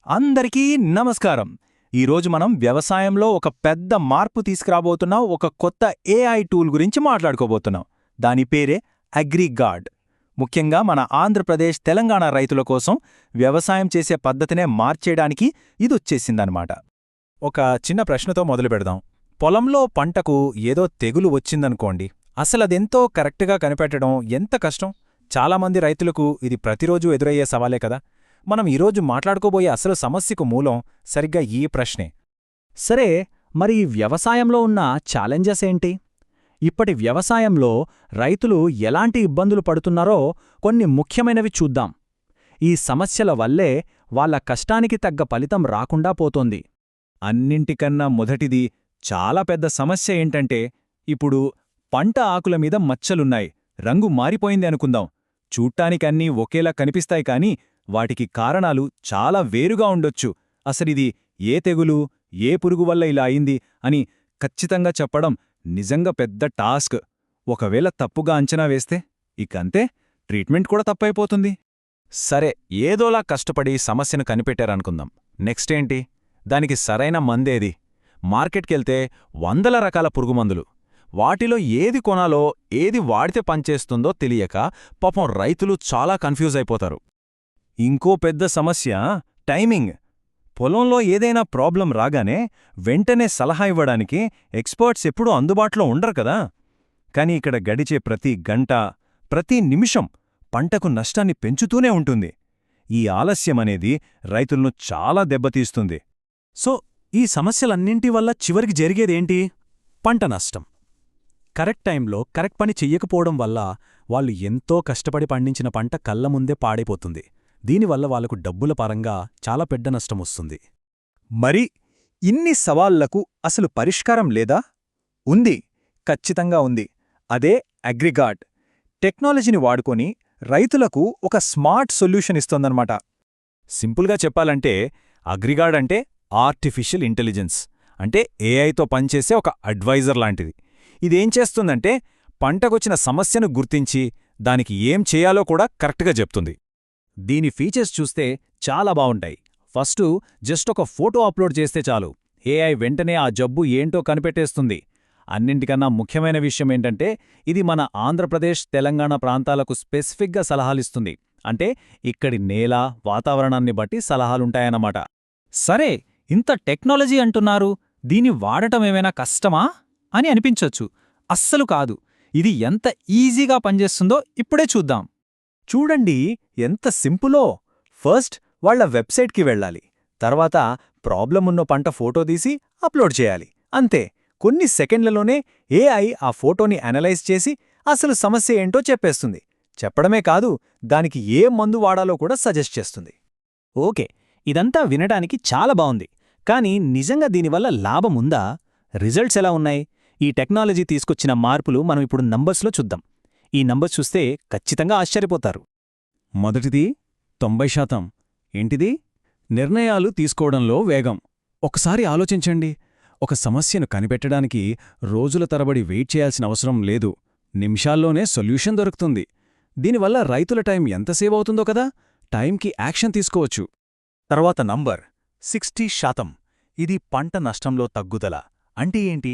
అందరికీ నమస్కారం. ఈరోజు మనం వ్యవసాయంలో ఒక పెద్ద మార్పు తీసుకురాబోతున్నాం. ఒక కొత్త ఏఐ టూల్ గురించి మాట్లాడుకోబోతున్నాం. దాని పేరే అగ్రిగార్డ్. ముఖ్యంగా మన ఆంధ్రప్రదేశ్, తెలంగాణ రైతుల కోసం వ్యవసాయం చేసే పద్ధతినే మార్చేయడానికి ఇదొచ్చేసిందనమాట. ఒక చిన్న ప్రశ్నతో మొదలు పెడదాం. పొలంలో పంటకు ఏదో తెగులు వచ్చిందనుకోండి, అసలదెంతో కరెక్ట్గా కనిపెట్టడం ఎంత కష్టం? చాలామంది రైతులకు ఇది ప్రతిరోజూ ఎదురయ్యే సవాలే కదా. మనం ఈరోజు మాట్లాడుకోబోయే అసలు సమస్యకు మూలం సరిగ్గా ఈ ప్రశ్నే. సరే, మరి వ్యవసాయంలో ఉన్న ఛాలెంజెస్ ఏంటి? ఇప్పటి వ్యవసాయంలో రైతులు ఎలాంటి ఇబ్బందులు పడుతున్నారో కొన్ని ముఖ్యమైనవి చూద్దాం. ఈ సమస్యల వల్లే వాళ్ళ కష్టానికి తగ్గ ఫలితం రాకుండా పోతోంది. అన్నింటికన్నా మొదటిది, చాలా పెద్ద సమస్య ఏంటంటే, ఇప్పుడు పంట ఆకుల మీద మచ్చలున్నాయి, రంగు మారిపోయింది అనుకుందాం. చూట్టానికన్నీ ఒకేలా కనిపిస్తాయి కాని వాటికి కారణాలు చాలా వేరుగా ఉండొచ్చు. అసలిది ఏ తెగులు, ఏ పురుగు వల్ల ఇలా అయింది అని ఖచ్చితంగా చెప్పడం నిజంగా పెద్ద టాస్క్. ఒకవేళ తప్పుగా అంచనా వేస్తే ఇకంతే, ట్రీట్మెంట్ కూడా తప్పైపోతుంది. సరే, ఏదోలా కష్టపడి సమస్యను కనిపెట్టారనుకుందాం. నెక్స్ట్ ఏంటి? దానికి సరైన మందేది? మార్కెట్కెళ్తే వందల రకాల పురుగుమందులు. వాటిలో ఏది కొనాలో, ఏది వాడితే పనిచేస్తుందో తెలియక పాపం రైతులు చాలా కన్ఫ్యూజ్ అయిపోతారు. ఇంకో పెద్ద సమస్య టైమింగ్. పొలంలో ఏదైనా ప్రాబ్లం రాగానే వెంటనే సలహా ఇవ్వడానికి ఎక్స్పర్ట్స్ ఎప్పుడూ అందుబాటులో ఉండరు కదా. కాని ఇక్కడ గడిచే ప్రతి గంట, ప్రతి నిమిషం పంటకు నష్టాన్ని పెంచుతూనే ఉంటుంది. ఈ ఆలస్యమనేది రైతులను చాలా దెబ్బతీస్తుంది. సో, ఈ సమస్యలన్నింటి వల్ల చివరికి జరిగేదేంటి? పంట నష్టం. కరెక్ట్ టైంలో కరెక్ట్ పని చెయ్యకపోవడం వల్ల వాళ్ళు ఎంతో కష్టపడి పండించిన పంట కళ్ల ముందే పాడైపోతుంది. దీనివల్ల వాళ్లకు డబ్బుల పరంగా చాలా పెద్ద నష్టమొస్తుంది. మరి ఇన్ని సవాళ్లకు అసలు పరిష్కారం లేదా? ఉంది, ఖచ్చితంగా ఉంది. అదే అగ్రిగార్డ్. టెక్నాలజీని వాడుకొని రైతులకు ఒక స్మార్ట్ సొల్యూషన్ ఇస్తోందన్నమాట. సింపుల్గా చెప్పాలంటే అగ్రిగార్డ్ అంటే ఆర్టిఫిషియల్ ఇంటెలిజెన్స్, అంటే ఏఐతో పనిచేసే ఒక అడ్వైజర్ లాంటిది. ఇదేం చేస్తుందంటే పంటకొచ్చిన సమస్యను గుర్తించి దానికి ఏం చేయాలో కూడా కరెక్ట్గా చెప్తుంది. దీని ఫీచర్స్ చూస్తే చాలా బావుంటాయి. ఫస్టు జస్ట్ ఒక ఫోటో అప్లోడ్ చేస్తే చాలు, ఏఐ వెంటనే ఆ జబ్బు ఏంటో కనిపెట్టేస్తుంది. అన్నింటికన్నా ముఖ్యమైన విషయమేంటంటే ఇది మన ఆంధ్రప్రదేశ్, తెలంగాణ ప్రాంతాలకు స్పెసిఫిక్గా సలహాలిస్తుంది. అంటే ఇక్కడి నేల, వాతావరణాన్ని బట్టి సలహాలుంటాయన్నమాట. సరే, ఇంత టెక్నాలజీ అంటున్నారు, దీన్ని వాడటమేమైనా కష్టమా అని అనిపించొచ్చు. అస్సలు కాదు. ఇది ఎంత ఈజీగా పనిచేస్తుందో ఇప్పుడే చూద్దాం. చూడండి ఎంత సింపులో. ఫస్ట్ వాళ్ల వెబ్సైట్కి వెళ్ళాలి. తర్వాత ప్రాబ్లమున్న పంట ఫోటో తీసి అప్లోడ్ చేయాలి. అంతే, కొన్ని సెకండ్లలోనే ఏఐ ఆ ఫోటోని అనలైజ్ చేసి అసలు సమస్య ఏంటో చెప్పేస్తుంది. చెప్పడమే కాదు, దానికి ఏ మందు వాడాలో కూడా సజెస్ట్ చేస్తుంది. ఓకే, ఇదంతా వినడానికి చాలా బావుంది. కానీ నిజంగా దీనివల్ల లాభముందా? రిజల్ట్స్ ఎలా ఉన్నాయి? ఈ టెక్నాలజీ తీసుకొచ్చిన మార్పులు మనం ఇప్పుడు నంబర్స్లో చూద్దాం. ఈ నంబర్స్ చూస్తే ఖచ్చితంగా ఆశ్చర్యపోతారు. మొదటిది 90%. ఏంటిది? నిర్ణయాలు తీసుకోవడంలో వేగం. ఒకసారి ఆలోచించండి. ఒక సమస్యను కనిపెట్టడానికి రోజుల తరబడి వెయిట్ చేయాల్సిన అవసరం లేదు. నిమిషాల్లోనే సొల్యూషన్ దొరుకుతుంది. దీనివల్ల రైతుల టైం ఎంత సేవ్ అవుతుందో కదా. టైంకి యాక్షన్ తీసుకోవచ్చు. తర్వాత నంబర్ 60%. ఇది పంట నష్టంలో తగ్గుదల. అంటే ఏంటి?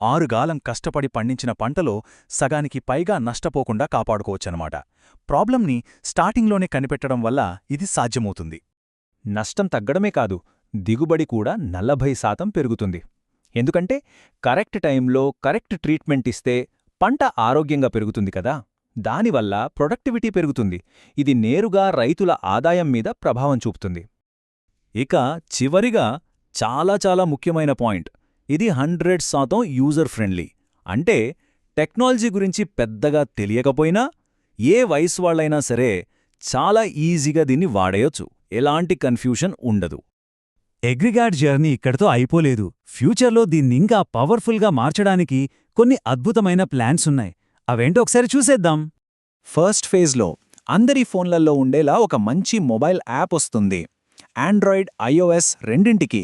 6 గాలం కష్టపడి పండించిన పంటలో సగానికి పైగా నష్టపోకుండా కాపాడుకోవచ్చనమాట. ప్రాబ్లంని స్టార్టింగ్లోనే కనిపెట్టడం వల్ల ఇది సాధ్యమవుతుంది. నష్టం తగ్గడమే కాదు, దిగుబడి కూడా 40% పెరుగుతుంది. ఎందుకంటే కరెక్ట్ టైంలో కరెక్ట్ ట్రీట్మెంట్ ఇస్తే పంట ఆరోగ్యంగా పెరుగుతుంది కదా. దానివల్ల ప్రొడక్టివిటీ పెరుగుతుంది. ఇది నేరుగా రైతుల ఆదాయం మీద ప్రభావం చూపుతుంది. ఇక చివరిగా చాలా ముఖ్యమైన పాయింట్, ఇది 100% యూజర్ ఫ్రెండ్లీ. అంటే టెక్నాలజీ గురించి పెద్దగా తెలియకపోయినా ఏ వయసు వాళ్ళైనా సరే చాలా ఈజీగా దీన్ని వాడేయొచ్చు. ఎలాంటి కన్ఫ్యూషన్ ఉండదు. అగ్రిగార్డ్ జర్నీ ఇక్కడితో అయిపోలేదు. ఫ్యూచర్లో దీన్నింకా పవర్ఫుల్గా మార్చడానికి కొన్ని అద్భుతమైన ప్లాన్స్ ఉన్నాయి. అవేంటో ఒకసారి చూసేద్దాం. ఫస్ట్ ఫేజ్లో అందరి ఫోన్లలో ఉండేలా ఒక మంచి మొబైల్ యాప్ వస్తుంది, ఆండ్రాయిడ్, iOS రెండింటికి.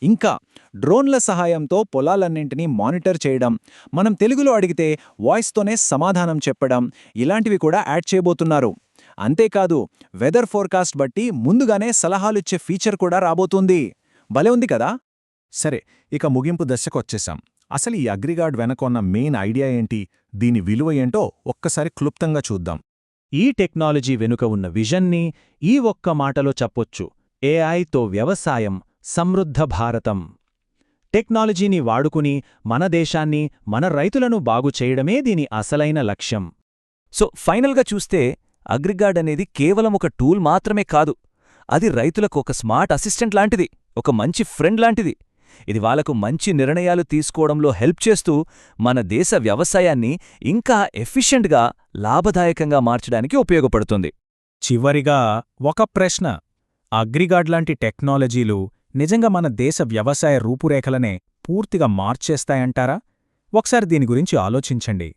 ఇంకా డ్రోన్ల సహాయంతో పొలాలన్నింటినీ మానిటర్ చేయడం, మనం తెలుగులో అడిగితే వాయిస్తోనే సమాధానం చెప్పడం, ఇలాంటివి కూడా యాడ్ చేయబోతున్నారు. అంతేకాదు వెదర్ ఫోర్కాస్ట్ బట్టి ముందుగానే సలహాలిచ్చే ఫీచర్ కూడా రాబోతుంది. భలే ఉంది కదా? సరే, ఇక ముగింపు దశకొచ్చేశాం. అసలు ఈ అగ్రిగార్డ్ వెనకొన్న మెయిన్ ఐడియా ఏంటి, దీని విలువ ఏంటో ఒక్కసారి క్లుప్తంగా చూద్దాం. ఈ టెక్నాలజీ వెనుక ఉన్న విజన్ని ఈ ఒక్క మాటలో చెప్పొచ్చు: ఏఐతో వ్యవసాయం, సమృద్ధ భారతం. టెక్నాలజీని వాడుకుని మన దేశాన్ని, మన రైతులను బాగు చేయడమే దీని అసలైన లక్ష్యం. సో ఫైనల్గా చూస్తే అగ్రిగార్డ్ అనేది కేవలం ఒక టూల్ మాత్రమే కాదు, అది రైతులకు ఒక స్మార్ట్ అసిస్టెంట్ లాంటిది, ఒక మంచి ఫ్రెండ్ లాంటిది. ఇది వాళ్లకు మంచి నిర్ణయాలు తీసుకోవడంలో హెల్ప్ చేస్తూ మన దేశ వ్యవసాయాన్ని ఇంకా ఎఫిషియెంట్గా, లాభదాయకంగా మార్చడానికి ఉపయోగపడుతుంది. చివరిగా ఒక ప్రశ్న: అగ్రిగార్డ్ లాంటి టెక్నాలజీలు నిజంగా మన దేశ వ్యవసాయ రూపురేఖలనే పూర్తిగా మార్చేస్తాయంటారా? ఒకసారి దీని గురించి ఆలోచించండి.